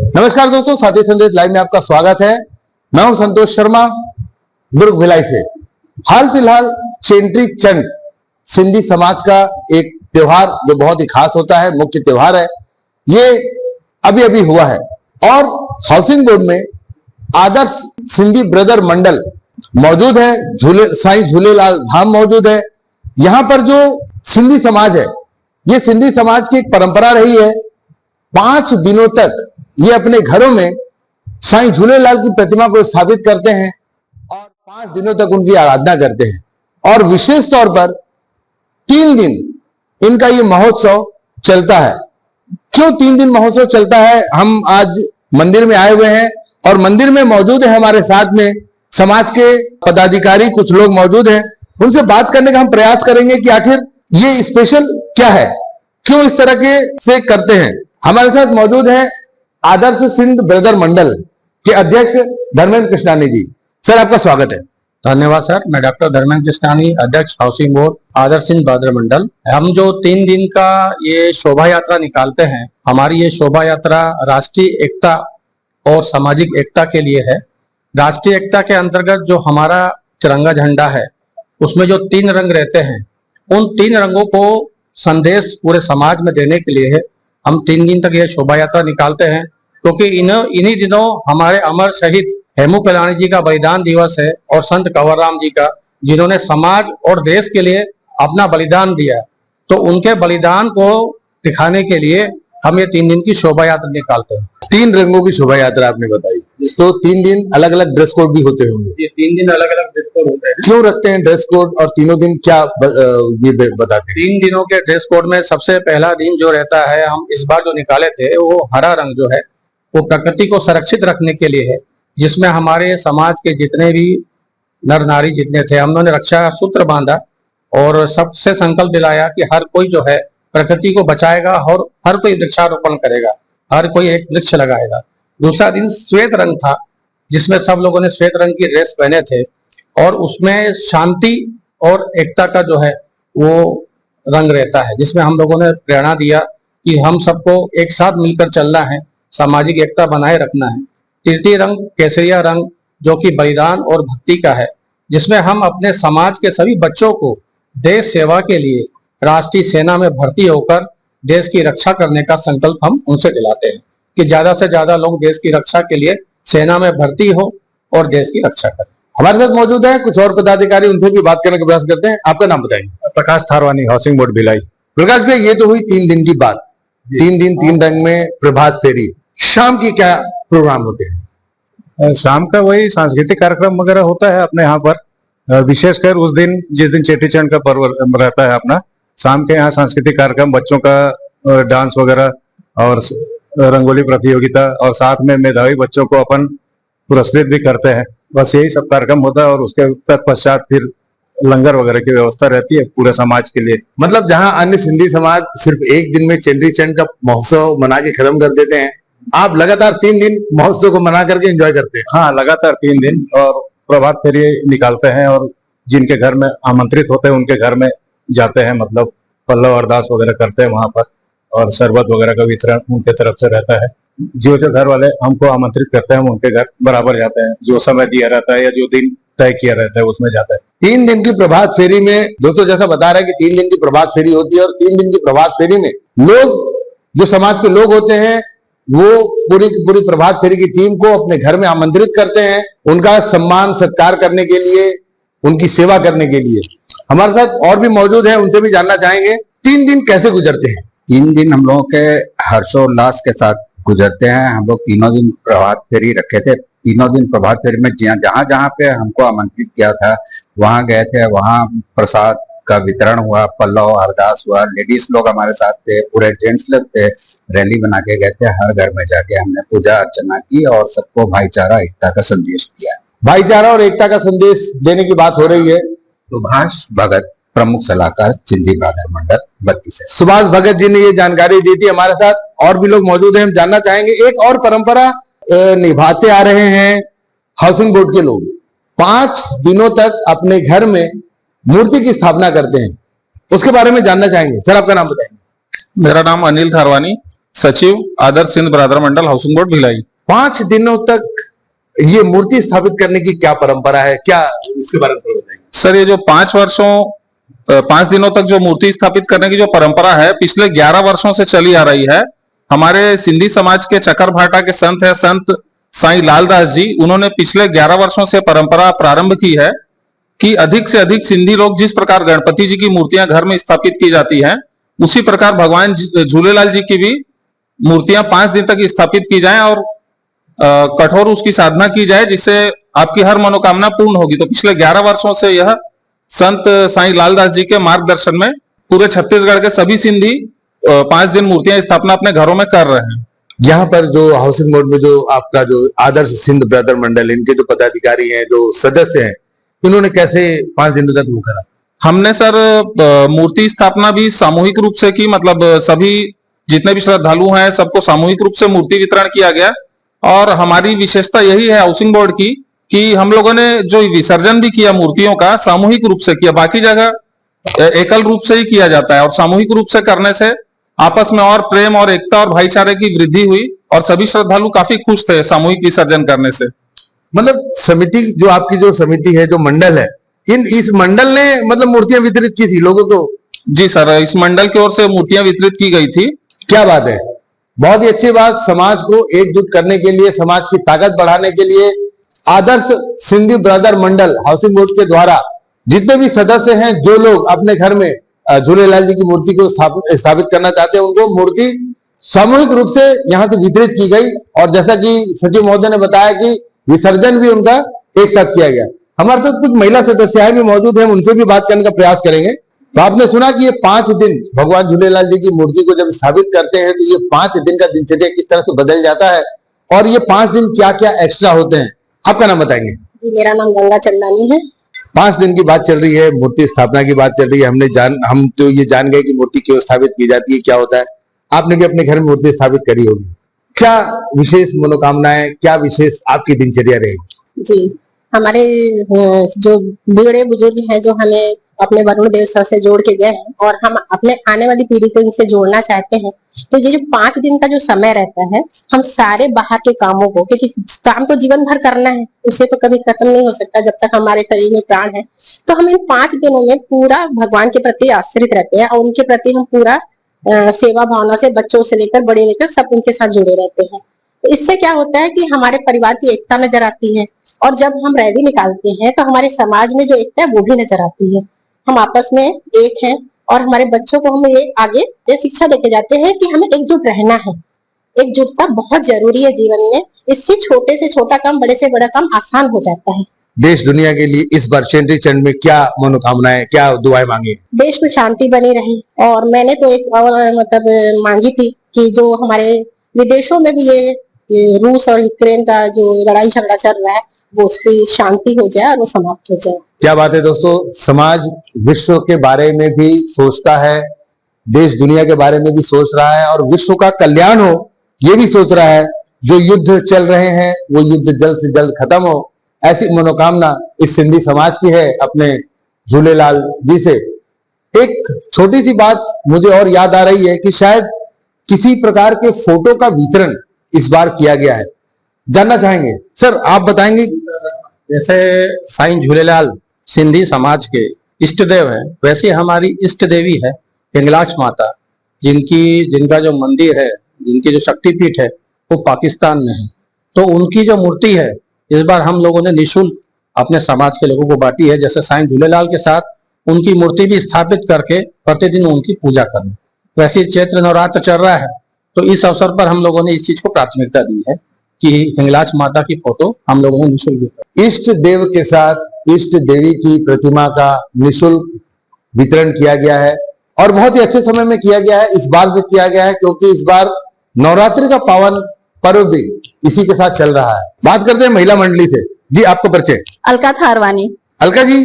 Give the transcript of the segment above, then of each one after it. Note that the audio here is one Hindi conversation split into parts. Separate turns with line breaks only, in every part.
नमस्कार दोस्तों, साथी संदेश लाइव में आपका स्वागत है। मैं हूं संतोष शर्मा, दुर्ग भिलाई से। हाल फिलहाल चेंट्री चंड सिंधी समाज का एक त्योहार जो बहुत ही खास होता है, मुख्य त्योहार है, ये अभी अभी हुआ है। और हाउसिंग बोर्ड में आदर्श सिंधी ब्रदर मंडल मौजूद है, साईं झूलेलाल धाम मौजूद है। यहां पर जो सिंधी समाज है, ये सिंधी समाज की एक परंपरा रही है। 5 दिनों तक ये अपने घरों में साईं झूलेलाल की प्रतिमा को स्थापित करते हैं और 5 दिनों तक उनकी आराधना करते हैं। और विशेष तौर पर 3 दिन इनका ये महोत्सव चलता है। क्यों 3 दिन महोत्सव चलता है? हम आज मंदिर में आए हुए हैं और मंदिर में मौजूद है हमारे साथ में समाज के पदाधिकारी, कुछ लोग मौजूद हैं। उनसे बात करने का हम प्रयास करेंगे कि आखिर ये स्पेशल क्या है, क्यों इस तरह के से करते हैं। हमारे साथ मौजूद है आदर्श सिंध ब्रदर मंडल के अध्यक्ष धर्मेंद्र कृष्णानी जी। सर, आपका स्वागत है।
धन्यवाद सर। मैं डॉक्टर धर्मेंद्र कृष्णानी, अध्यक्ष हाउसिंग बोर्ड आदर्श सिंध ब्रदर मंडल। हम जो 3 दिन का ये शोभा यात्रा निकालते हैं, हमारी ये शोभा यात्रा राष्ट्रीय एकता और सामाजिक एकता के लिए है। राष्ट्रीय एकता के अंतर्गत जो हमारा तिरंगा झंडा है, उसमें जो 3 रंग रहते हैं, उन 3 रंगों को संदेश पूरे समाज में देने के लिए हम 3 दिन तक ये शोभा यात्रा निकालते हैं। क्योंकि इन्हीं दिनों हमारे अमर शहीद हेमू कल्याणी जी का बलिदान दिवस है और संत कंवरराम जी का, जिन्होंने समाज और देश के लिए अपना बलिदान दिया। तो उनके बलिदान को दिखाने के लिए हम ये 3 दिन की शोभा यात्रा निकालते हैं।
3 रंगों की शोभा यात्रा आपने बताई, तो 3 दिन अलग अलग ड्रेस कोड भी होते होंगे।
ये 3 दिन अलग अलग ड्रेस कोड होते हैं।
क्यों रखते हैं ड्रेस कोड और तीनों दिन क्या ये बताते हैं?
3 दिनों के ड्रेस कोड में सबसे पहला दिन जो रहता है, हम इस बार जो निकाले थे, वो हरा रंग जो है वो प्रकृति को सुरक्षित रखने के लिए है, जिसमें हमारे समाज के जितने भी नर नारी जितने थे, हम लोगों ने रक्षा सूत्र बांधा और सबसे संकल्प दिलाया कि हर कोई जो है प्रकृति को बचाएगा और हर कोई वृक्षारोपण करेगा, हर कोई एक वृक्ष लगाएगा। दूसरा दिन श्वेत रंग था, जिसमें सब लोगों ने श्वेत रंग की ड्रेस पहने थे और उसमें शांति और एकता का जो है वो रंग रहता है, जिसमें हम लोगों ने प्रेरणा दिया कि हम सबको एक साथ मिलकर चलना है, सामाजिक एकता बनाए रखना है। तृतीय रंग केसरिया रंग, जो कि बलिदान और भक्ति का है, जिसमें हम अपने समाज के सभी बच्चों को देश सेवा के लिए राष्ट्रीय सेना में भर्ती होकर देश की रक्षा करने का संकल्प हम उनसे दिलाते हैं कि ज्यादा से ज्यादा लोग देश की रक्षा के लिए सेना में भर्ती हो और देश की रक्षा करें।
हमारे साथ मौजूद है कुछ और पदाधिकारी, उनसे भी बात करने का प्रयास करते हैं। आपका नाम बताइए।
प्रकाश थारवानी, हाउसिंग बोर्ड भिलाई।
प्रकाश भाई, ये तो हुई 3 दिन की बात। 3 दिन 3 रंग में प्रभात फेरी। शाम की क्या प्रोग्राम होते हैं?
शाम का वही सांस्कृतिक कार्यक्रम वगैरह होता है अपने यहाँ पर। विशेषकर उस दिन जिस दिन चेटी चंड का पर्व रहता है अपना, शाम के यहाँ सांस्कृतिक कार्यक्रम, बच्चों का डांस वगैरह और रंगोली प्रतियोगिता, और साथ में मेधावी बच्चों को अपन पुरस्कृत भी करते हैं। बस यही सब कार्यक्रम होता है और उसके तत्पश्चात फिर लंगर वगैरह की व्यवस्था रहती है पूरे समाज के लिए।
मतलब जहां अन्य सिंधी समाज सिर्फ एक दिन में चेटी चंड का महोत्सव मना के खत्म कर देते हैं, आप लगातार 3 दिन महोत्सव को मना करके एंजॉय करते हैं।
हाँ, लगातार 3 दिन और प्रभात फेरी निकालते हैं और जिनके घर में आमंत्रित होते हैं उनके घर में जाते हैं, मतलब पल्लव अरदास वगैरह करते हैं वहां पर, और शरबत वगैरह का वितरण उनके तरफ से रहता है। जो जो घर वाले हमको आमंत्रित करते हैं हम उनके घर बराबर जाते हैं, जो समय दिया रहता है या जो दिन तय किया रहता है उसमें जाता है।
3 दिन की प्रभात फेरी में दोस्तों जैसा बता रहे हैं कि 3 दिन की प्रभात फेरी होती है और 3 दिन की प्रभात फेरी में लोग, जो समाज के लोग होते हैं, वो पूरी प्रभात फेरी की टीम को अपने घर में आमंत्रित करते हैं, उनका सम्मान सत्कार करने के लिए, उनकी सेवा करने के लिए। हमारे साथ और भी मौजूद हैं, उनसे भी जानना चाहेंगे 3 दिन कैसे गुजरते हैं।
3 दिन हम लोगों के हर्षोल्लास के साथ गुजरते हैं। हम लोग 3 दिन प्रभात फेरी रखे थे। 3 दिन प्रभात फेरी में जहाँ जहाँ पे हमको आमंत्रित किया था वहाँ गए थे, वहाँ प्रसाद का वितरण हुआ, पल्लव अरदास हुआ, लेडीज लोग हमारे साथ थे, पूरे जेंट्स लोग थे, रैली बना के गए थे। हर घर में जाके हमने पूजा अर्चना की और सबको भाईचारा एकता का संदेश दिया।
भाईचारा और एकता का संदेश देने की बात हो रही है।
सुभाष भगत, प्रमुख सलाहकार सिंधी ब्रदर मंडल 32 है।
सुभाष भगत जी ने ये जानकारी दी थी। हमारे साथ और भी लोग मौजूद हैं, हम जानना चाहेंगे। एक और परंपरा निभाते आ रहे हैं हाउसिंग बोर्ड के लोग, 5 दिनों तक अपने घर में मूर्ति की स्थापना करते हैं, उसके बारे में जानना चाहेंगे। सर, आपका नाम बताएंगे।
मेरा नाम अनिल थारवानी, सचिव आदर्श सिंध ब्रादर मंडल हाउसिंग बोर्ड भिलाई।
5 दिनों तक ये मूर्ति स्थापित करने की क्या परंपरा है, क्या इसके बारे में थोड़ा बताइए।
सर ये जो 5 दिनों तक जो मूर्ति स्थापित करने की जो परंपरा है पिछले 11 वर्षों से चली आ रही है। हमारे सिंधी समाज के चकर भाटा के संत है संत साईं लालदास जी, उन्होंने पिछले 11 वर्षों से परंपरा प्रारंभ की है कि अधिक से अधिक सिंधी लोग जिस प्रकार गणपति जी की मूर्तियां घर में स्थापित की जाती हैं उसी प्रकार भगवान झूलेलाल जी की भी मूर्तियां 5 दिन तक स्थापित की जाएं और कठोर उसकी साधना की जाए जिससे आपकी हर मनोकामना पूर्ण होगी। तो पिछले 11 वर्षों से यह संत साईं लालदास जी के मार्गदर्शन में पूरे छत्तीसगढ़ के सभी सिंधी 5 दिन मूर्तियां स्थापना अपने घरों में कर रहे हैं।
यहाँ पर जो हाउसिंग बोर्ड में जो आपका जो आदर्श सिंध ब्रदर मंडल, इनके जो पदाधिकारी हैं, जो सदस्य हैं, इन्होंने कैसे 5 दिनों तक वो करा?
हमने सर मूर्ति स्थापना भी सामूहिक रूप से की, मतलब सभी जितने भी श्रद्धालु हैं सबको सामूहिक रूप से मूर्ति वितरण किया गया। और हमारी विशेषता यही है हाउसिंग बोर्ड की कि हम लोगों ने जो विसर्जन भी किया मूर्तियों का सामूहिक रूप से किया, बाकी जगह एकल रूप से ही किया जाता है। और सामूहिक रूप से करने से आपस में और प्रेम और एकता और भाईचारे की वृद्धि हुई और सभी श्रद्धालु काफी खुश थे सामूहिक विसर्जन करने से।
मतलब समिति जो आपकी जो समिति है, जो मंडल है, इस मंडल ने मतलब मूर्तियां वितरित की थी लोगों को?
जी सर, इस मंडल की ओर से मूर्तियां वितरित की गई थी।
क्या बात है, बहुत ही अच्छी बात। समाज को एकजुट करने के लिए, समाज की ताकत बढ़ाने के लिए आदर्श सिंधी ब्रदर मंडल हाउसिंग बोर्ड के द्वारा जितने भी सदस्य हैं, जो लोग अपने घर में झूलेलाल जी की मूर्ति को स्थापित करना चाहते हैं, उनको मूर्ति सामूहिक रूप से यहाँ से वितरित की गई। और जैसा कि सचिव महोदय ने बताया कि विसर्जन भी उनका एक साथ किया गया। हमारे साथ कुछ महिला सदस्याएं भी मौजूद हैं, उनसे भी बात करने का प्रयास करेंगे। तो आपने सुना कि ये 5 दिन भगवान झूलेलाल जी की मूर्ति को जब स्थापित करते हैं तो ये 5 दिन का दिनचर्या किस तरह से बदल जाता है और ये 5 दिन क्या क्या एक्स्ट्रा होते हैं, आपका नाम बताएंगे?
जी, मेरा नाम गंगा चंदानी है।
5 दिन की बात चल रही है, मूर्ति स्थापना की बात चल रही है। हम तो ये जान गए कि मूर्ति क्यों स्थापित की जाती है, क्या होता है। आपने भी अपने घर में मूर्ति स्थापित करी होगी, क्या विशेष मनोकामनाएं, क्या विशेष आपकी दिनचर्या रहेगी?
जी, हमारे जो बड़े बुजुर्ग हैं जो हमें अपने वरुण देव सर से जोड़ के गए हैं और हम अपने आने वाली पीढ़ी को इनसे जोड़ना चाहते हैं, तो ये जो 5 दिन का जो समय रहता है, हम सारे बाहर के कामों को, क्योंकि काम तो जीवन भर करना है, उसे तो कभी खत्म नहीं हो सकता जब तक हमारे शरीर में प्राण है। तो हम इन 5 दिनों में पूरा भगवान के प्रति आश्रित रहते हैं और उनके प्रति हम पूरा सेवा भावना से, बच्चों से लेकर बड़े लेकर सब उनके साथ जुड़े रहते हैं। तो इससे क्या होता है कि हमारे परिवार की एकता नजर आती है और जब हम रैली निकालते हैं तो हमारे समाज में जो एकता है वो भी नजर आती है। हम आपस में एक हैं और हमारे बच्चों को हम ये आगे ये शिक्षा देके जाते हैं कि हमें एकजुट रहना है। एकजुटता बहुत जरूरी है जीवन में, इससे छोटे से छोटा काम, बड़े से बड़ा काम आसान हो जाता है।
देश दुनिया के लिए इस बार चेट्री चंड में क्या मनोकामनाएं, क्या दुआएं मांगी?
देश में शांति बनी रहे। और मैंने तो एक और मतलब मांगी थी कि जो हमारे विदेशों में भी ये रूस और यूक्रेन का जो लड़ाई झगड़ा चल रहा है वो उसकी शांति हो जाए और वो समाप्त हो जाए।
क्या बात है दोस्तों, समाज विश्व के बारे में भी सोचता है, देश दुनिया के बारे में भी सोच रहा है और विश्व का कल्याण हो ये भी सोच रहा है। जो युद्ध चल रहे हैं वो युद्ध जल्द से जल्द खत्म हो, ऐसी मनोकामना इस सिंधी समाज की है अपने झूलेलाल जी से। एक छोटी सी बात मुझे और याद आ रही है कि शायद किसी प्रकार के फोटो का वितरण इस बार किया गया है, जानना चाहेंगे सर, आप बताएंगे?
जैसे साईं झूलेलाल सिंधी समाज के इष्ट देव है, वैसे हमारी इष्ट देवी है हिंगलाज माता, जिनका जो मंदिर है, जिनकी जो शक्तिपीठ है वो पाकिस्तान में है। तो उनकी जो मूर्ति है इस बार हम लोगों ने निःशुल्क अपने समाज के लोगों को बांटी है। जैसे साईं झूलेलाल के साथ उनकी मूर्ति भी स्थापित करके प्रतिदिन उनकी पूजा करें। वैसे चैत्र नवरात्र चल रहा है तो इस अवसर पर हम लोगों ने इस चीज को प्राथमिकता दी है कि हिंगलाज माता की फोटो हम लोगों ने निःशुल्क
इष्ट देव के साथ इष्ट देवी की प्रतिमा का निःशुल्क वितरण किया गया है और बहुत ही अच्छे समय में किया गया है। इस बार से किया गया है क्योंकि इस बार नवरात्रि का पावन पर्व भी इसी के साथ चल रहा है। बात करते हैं महिला मंडली से। जी, आपको परिचय?
अलका थारवानी।
अलका जी,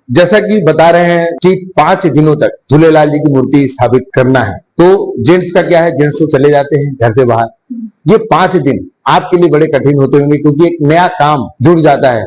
जैसा कि बता रहे हैं कि 5 दिनों तक झूलेलाल जी की मूर्ति स्थापित करना है, तो जेंट्स का क्या है, जेंट्स तो चले जाते हैं घर से बाहर। ये 5 दिन आपके लिए बड़े कठिन होते होंगे क्योंकि एक नया काम जुड़ जाता है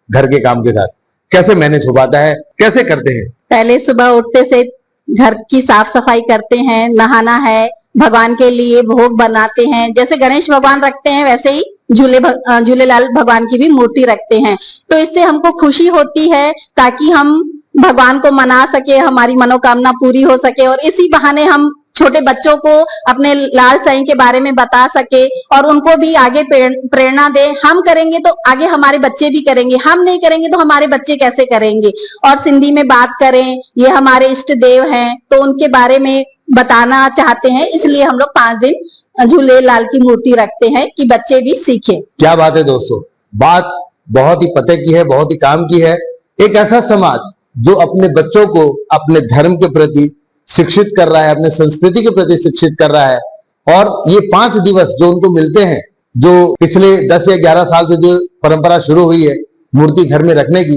घर के काम के साथ। कैसे मैनेज हो पाता है, कैसे करते हैं?
पहले सुबह उठते से घर की साफ सफाई करते हैं, नहाना है, भगवान के लिए भोग बनाते हैं। जैसे गणेश भगवान रखते हैं वैसे ही झूलेलाल भगवान की भी मूर्ति रखते हैं। तो इससे हमको खुशी होती है ताकि हम भगवान को मना सके, हमारी मनोकामना पूरी हो सके और इसी बहाने हम छोटे बच्चों को अपने लाल साईं के बारे में बता सके और उनको भी आगे प्रेरणा दे। हम करेंगे तो आगे हमारे बच्चे भी करेंगे, हम नहीं करेंगे तो हमारे बच्चे कैसे करेंगे। और सिंधी में बात करें, ये हमारे इष्ट देव हैं तो उनके बारे में बताना चाहते हैं, इसलिए हम लोग 5 दिन झूलेलाल की मूर्ति रखते हैं कि बच्चे भी सीखें।
क्या बात है दोस्तों, बात बहुत ही पते की है, बहुत ही काम की है। एक ऐसा समाज जो अपने बच्चों को अपने धर्म के प्रति शिक्षित कर रहा है, अपने संस्कृति के प्रति शिक्षित कर रहा है। और ये 5 दिवस जो उनको मिलते हैं, जो पिछले 10 या 11 साल से जो परंपरा शुरू हुई है मूर्ति घर में रखने की,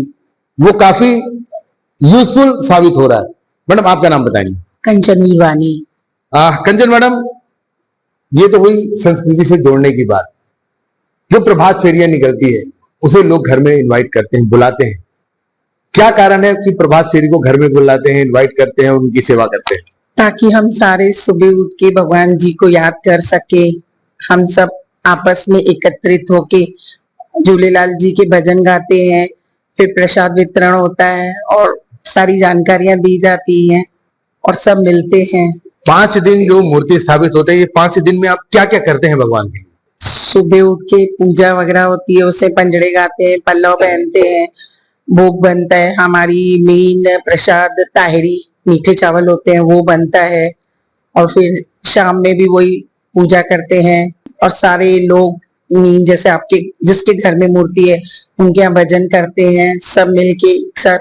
वो काफी यूजफुल साबित हो रहा है। मैडम आपका नाम बताएंगे?
कंचन वीरवानी।
कंचन मैडम, ये तो हुई संस्कृति से जोड़ने की बात। जो प्रभात फेरियां निकलती है उसे लोग घर में इनवाइट करते हैं, बुलाते हैं। क्या कारण है कि प्रभात फेरी को घर में बुलाते हैं, इनवाइट करते हैं, उनकी सेवा करते हैं?
ताकि हम सारे सुबह उठ के भगवान जी को याद कर सके। हम सब आपस में एकत्रित होके झूलेलाल जी के भजन गाते हैं, फिर प्रसाद वितरण होता है और सारी जानकारियां दी जाती हैं और सब मिलते हैं।
5 दिन जो मूर्ति स्थापित होते हैं, ये 5 दिन में आप क्या क्या करते हैं भगवान के?
सुबह उठ के पूजा वगैरह होती है, उसे पंजड़े गाते हैं, पल्लव पहनते हैं, भोग बनता है। हमारी मेन प्रसाद ताहिरी मीठे चावल होते हैं वो बनता है और फिर शाम में भी वही पूजा करते हैं। और सारे लोग जैसे आपके जिसके घर में मूर्ति है उनके यहाँ भजन करते हैं, सब मिलके एक साथ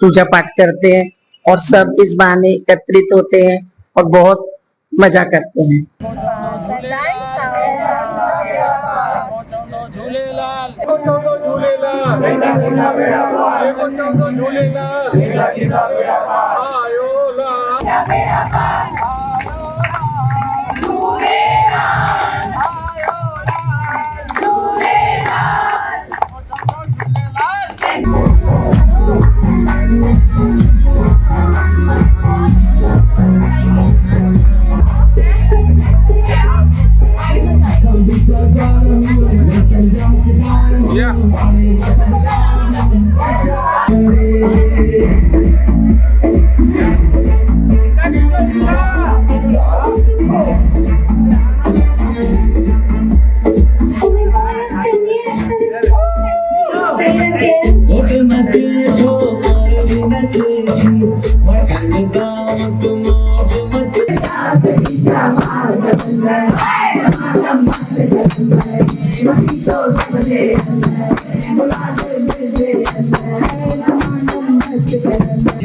पूजा पाठ करते हैं और सब इस बहाने एकत्रित होते हैं और बहुत मजा करते हैं।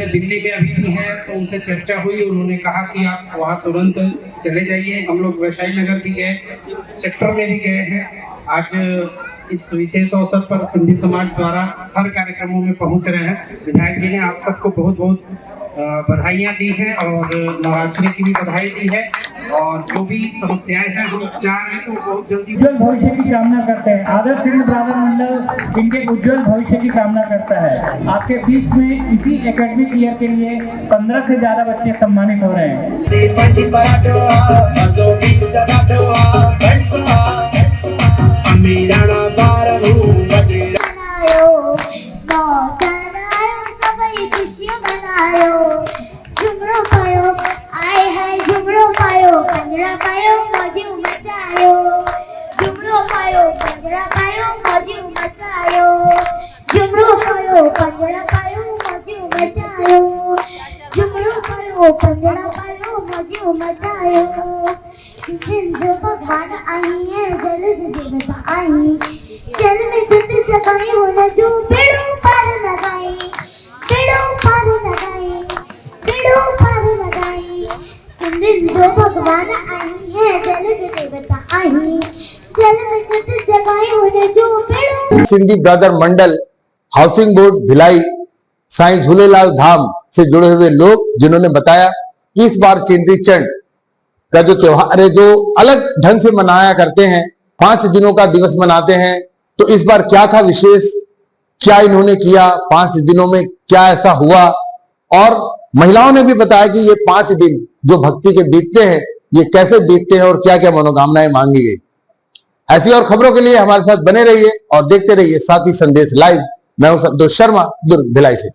दिल्ली में अभी भी है तो उनसे चर्चा हुई, उन्होंने कहा कि आप वहाँ तुरंत चले जाइए। हम लोग वैशाली नगर भी गए, सेक्टर में भी गए हैं। आज इस विशेष अवसर पर सिंधी समाज द्वारा हर कार्यक्रमों में पहुंच रहे हैं। विधायक जी ने आप सबको बहुत बहुत बधाइयाँ दी हैं और नवरात्रि की भी बधाई दी है। और जो भी समस्याएं हैं हम चाह रहे हैं तो बहुत जल्दी
उज्जवल भविष्य की कामना करते हैं। आदर्श सिंह ब्राह्मण मंडल इनके उज्जवल भविष्य की कामना करता है। आपके बीच में इसी एकेडमिक ईयर के लिए 15 से ज्यादा बच्चे सम्मानित हो रहे हैं।
झुमरो पायो आए है, झुमरो पायो पंजरा पायो मौजू मचायो। झुमरो पायो पंजरा पायो मौजू मचायो। झुमरो पायो पंजरा पायो मौजू मचायो। झुमरो पायो पंजरा पायो मौजू मचायो। दिन जो भगवान आई है जल देवता आई, जल में जित जगाई हो न जो बेड़ो पार लगाई, बेड़ो पार लगाई, बेड़ो पार लगाई। दिन जो भगवान आई है जल देवता आई, जल में जित जगाई हो न जो बेड़ो।
सिंधी ब्रदर मंडल हाउसिंग बोर्ड भिलाई साईं झूलेलाल धाम से जुड़े हुए लोग जिन्होंने बताया कि इस बार चेटी चंड का जो त्योहार है जो अलग ढंग से मनाया करते हैं, 5 दिनों का दिवस मनाते हैं, तो इस बार क्या था विशेष, क्या इन्होंने किया, 5 दिनों में क्या ऐसा हुआ। और महिलाओं ने भी बताया कि ये 5 दिन जो भक्ति के बीतते हैं ये कैसे बीतते हैं और क्या क्या मनोकामनाएं मांगी गई। ऐसी और खबरों के लिए हमारे साथ बने रहिए और देखते रहिए साथी संदेश लाइव। मैं हूं संतोष शर्मा, दुर्ग भिलाई से।